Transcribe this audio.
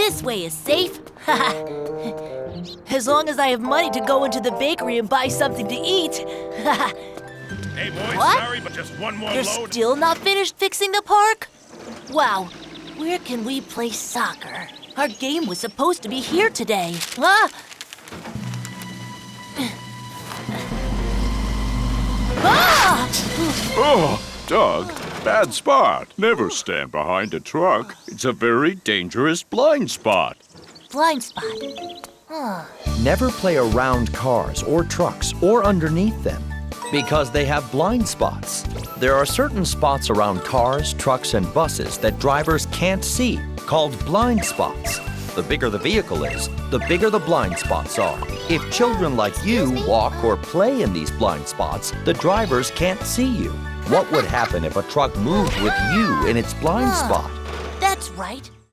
This way is safe. As long as I have money to go into the bakery and buy something to eat. Hey, boys, What? sorry, but just one more You're load. still not finished fixing the park? Wow, where can we play soccer? Our game was supposed to be here today. Huh? Ah! Oh, Doug, bad spot. Never stand behind a truck. It's a very dangerous blind spot. Blind spot. Never play around cars or trucks or underneath them because they have blind spots. There are certain spots around cars, trucks, and buses that drivers can't see, called blind spots. The bigger the vehicle is, the bigger the blind spots are. If children like you walk or play in these blind spots, the drivers can't see you. What would happen if a truck moved with you in its blind spot? That's right.